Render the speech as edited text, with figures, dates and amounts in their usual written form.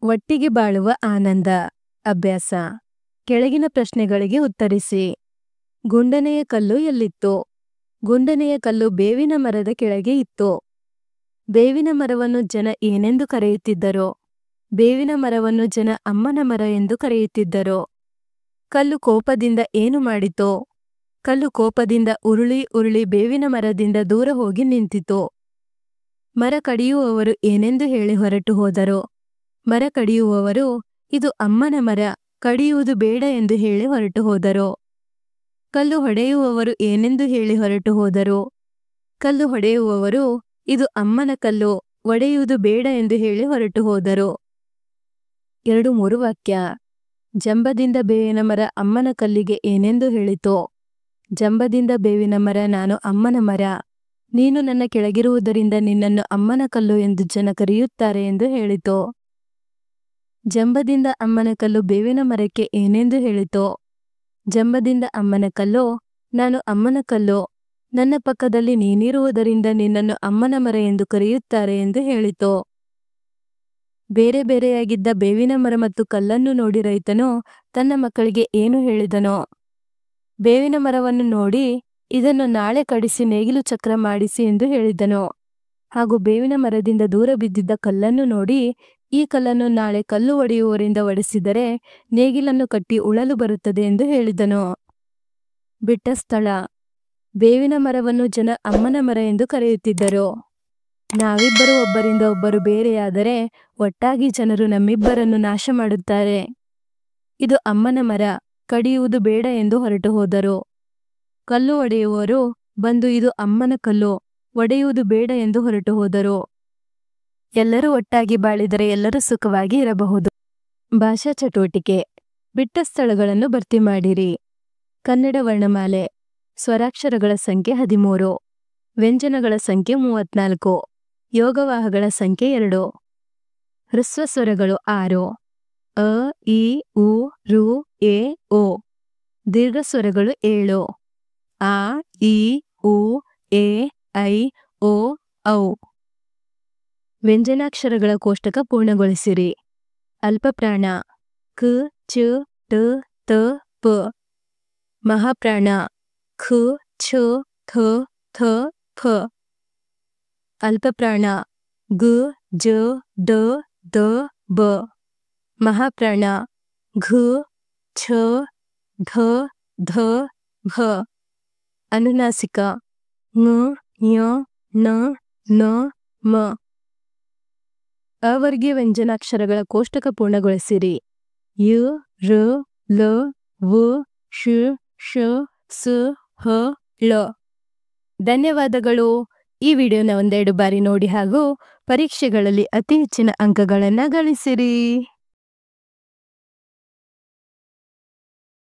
ಒಟ್ಟಿಗೆ ಬಾಳುವ ಆನಂದ. ಅಭ್ಯಾಸ. ಕೆಳಗಿನ ಪ್ರಶ್ನೆಗಳಿಗೆ ಉತ್ತರಿಸಿ. ಗುಂಡನೆಯ ಕಲ್ಲು ಎಲ್ಲಿತ್ತು? ಗುಂಡನೆಯ ಕಲ್ಲು ಬೇವಿನ ಮರದ ಕೆಳಗೆ ಇತ್ತು. ಬೇವಿನ ಮರವನ್ನು ಜನ ಏನೆಂದು ಕರೆಯುತ್ತಿದ್ದರೋ? ಬೇವಿನ ಮರವನ್ನು ಜನ ಅಮ್ಮನ ಮರ ಎಂದು ಕರೆಯುತ್ತಿದ್ದರೋ? ಕಲ್ಲು ಕೋಪದಿಂದ ಏನು ಮಾಡಿತೋ? ಕಲ್ಲು ಕೋಪದಿಂದ ಉರುಳಿ ಉರುಳಿ ಬೇವಿನ ಮರದಿಂದ ದೂರ ಹೋಗಿ ನಿಂತಿತು. ಮರ ಕಡಿಯುವವರು ಏನೆಂದು ಹೇಳಿ ಹೊರಟು ಹೋದರೋ? ಮರ ಕಡಿಯುವವರು ಇದು ಅಮ್ಮನ ಮರ, ಕಡಿಯುವುದು ಬೇಡ ಎಂದು ಹೇಳಿ ಹೊರಟು ಹೋದರೋ? ಕಲ್ಲು ಹೊಡೆಯುವವರು ಏನೆಂದು ಹೇಳಿ ಹೊರಟು ಹೋದರೋ? ಕಲ್ಲು ಹೊಡೆಯುವವರು ಇದು ಅಮ್ಮನ ಕಲ್ಲು, ಒಡೆಯುವುದು ಬೇಡ ಎಂದು ಹೇಳಿ ಹೊರಟು ಹೋದರೋ? 2-3 ವಾಕ್ಯ. ಜಂಬದಿಂದ ಬೇವಿನ ಮರ ಅಮ್ಮನ ಕಲ್ಲಿಗೆ ಏನೆಂದು ಹೇಳಿತೋ? ಜಂಬದಿಂದ ಬೇವಿನ ಮರ ನಾನು ಅಮ್ಮನ ಮರ, ನೀನು ನನ್ನ ಕೆಳಗಿರುವುದರಿಂದ ನಿನ್ನನ್ನು ಅಮ್ಮನ ಕಲ್ಲು ಎಂದು ಜನ ಕರೆಯುತ್ತಾರೆ ಎಂದು ಹೇಳಿತೋ? ಜಂಬದಿಂದ ಅಮ್ಮನ ಕಲ್ಲು ಬೇವಿನ ಮರಕ್ಕೆ ಏನೆಂದು ಹೇಳಿತೋ? ಜಂಬದಿಂದ ಅಮ್ಮನ ಕಲ್ಲು ನಾನು ಅಮ್ಮನ ಕಲ್ಲು, ನನ್ನ ಪಕ್ಕದಲ್ಲಿ ನೀನಿರುವುದರಿಂದ ನಿನ್ನನ್ನು ಅಮ್ಮನ ಮರ ಎಂದು ಕರೆಯುತ್ತಾರೆ ಎಂದು ಹೇಳಿತೋ? ಬೇರೆ ಬೇರೆಯಾಗಿದ್ದ ಬೇವಿನ ಮರ ಮತ್ತು ಕಲ್ಲನ್ನು ನೋಡಿ ರೈತನು ತನ್ನ ಮಕ್ಕಳಿಗೆ ಏನು ಹೇಳಿದನೋ? ಬೇವಿನ ಮರವನ್ನು ನೋಡಿ ಇದನ್ನು ನಾಳೆ ಕಡಿಸಿ ನೇಗಿಲು ಚಕ್ರ ಮಾಡಿಸಿ ಎಂದು ಹೇಳಿದನೋ? ಹಾಗೂ ಬೇವಿನ ಮರದಿಂದ ದೂರ ಬಿದ್ದಿದ್ದ ಕಲ್ಲನ್ನು ನೋಡಿ ಈ ಕಲ್ಲನ್ನು ನಾಳೆ ಕಲ್ಲು ಒಡೆಯುವವರಿಂದ ಒಡೆಸಿದರೆ ನೇಗಿಲನ್ನು ಕಟ್ಟಿ ಉಳಲು ಬರುತ್ತದೆ ಎಂದು ಹೇಳಿದನೋ? ಬಿಟ್ಟ ಸ್ಥಳ. ಬೇವಿನ ಮರವನ್ನು ಜನ ಅಮ್ಮನ ಮರ ಎಂದು ಕರೆಯುತ್ತಿದ್ದರು. ನಾವಿಬ್ಬರು ಒಬ್ಬರಿಂದ ಒಬ್ಬರು ಬೇರೆಯಾದರೆ ಒಟ್ಟಾಗಿ ಜನರು ನಮ್ಮಿಬ್ಬರನ್ನು ನಾಶ ಮಾಡುತ್ತಾರೆ. ಇದು ಅಮ್ಮನ ಮರ, ಕಡಿಯುವುದು ಬೇಡ ಎಂದು ಹೊರಟು ಹೋದರು. ಕಲ್ಲು ಒಡೆಯುವವರು ಬಂದು ಇದು ಅಮ್ಮನ ಕಲ್ಲು, ಒಡೆಯುವುದು ಬೇಡ ಎಂದು ಹೊರಟು ಹೋದರು. ಎಲ್ಲರೂ ಒಟ್ಟಾಗಿ ಬಾಳಿದರೆ ಎಲ್ಲರೂ ಸುಖವಾಗಿ ಇರಬಹುದು. ಭಾಷಾ ಚಟುವಟಿಕೆ. ಬಿಟ್ಟ ಸ್ಥಳಗಳನ್ನು ಭರ್ತಿ ಮಾಡಿರಿ. ಕನ್ನಡ ವರ್ಣಮಾಲೆ. ಸ್ವರಾಕ್ಷರಗಳ ಸಂಖ್ಯೆ 13, ವ್ಯಂಜನಗಳ ಸಂಖ್ಯೆ 34, ಯೋಗವಾಹಗಳ ಸಂಖ್ಯೆ 2, ಹ್ರಸ್ವ ಸ್ವರಗಳು 6, ಅ, ಇ, ಉ, ರು, ಎ, ಓ. ದೀರ್ಘ ಸ್ವರಗಳು 7, ಆ, ಇ, ಉ, ಎ, ಐ, ಓ, ಔ. ವ್ಯಂಜನಾಕ್ಷರಗಳ ಕೋಷ್ಟಕ ಪೂರ್ಣಗೊಳಿಸಿರಿ. ಅಲ್ಪಪ್ರಾಣ. ಕ, ಚ, ಟ, ತ, ಪ. ಮಹಾಪ್ರಾಣ. ಖ, ಛ, ಥ, ಥ, ಫ. ಅಲ್ಪಪ್ರಾಣ. ಗ, ಜ, ಡ, ದ, ಬ. ಮಹಾಪ್ರಾಣ. ಘ, ಛ, ಢ, ಧ, ಭ. ಅನುನಾಸಿಕ. ಞ, ಞ, ಣ, ನ, ಮ. ಅವರ್ಗೀಯ ವ್ಯಂಜನಾಕ್ಷರಗಳ ಕೋಷ್ಟಕ ಪೂರ್ಣಗೊಳಿಸಿರಿ. ಯ, ರ, ಲ, ವ, ಶ, ಶ, ಸ, ಹ, ಳ. ಧನ್ಯವಾದಗಳು. ಈ ವಿಡಿಯೋನ ಒಂದೆರಡು ಬಾರಿ ನೋಡಿ ಹಾಗೂ ಪರೀಕ್ಷೆಗಳಲ್ಲಿ ಅತಿ ಹೆಚ್ಚಿನ ಅಂಕಗಳನ್ನು ಗಳಿಸಿರಿ.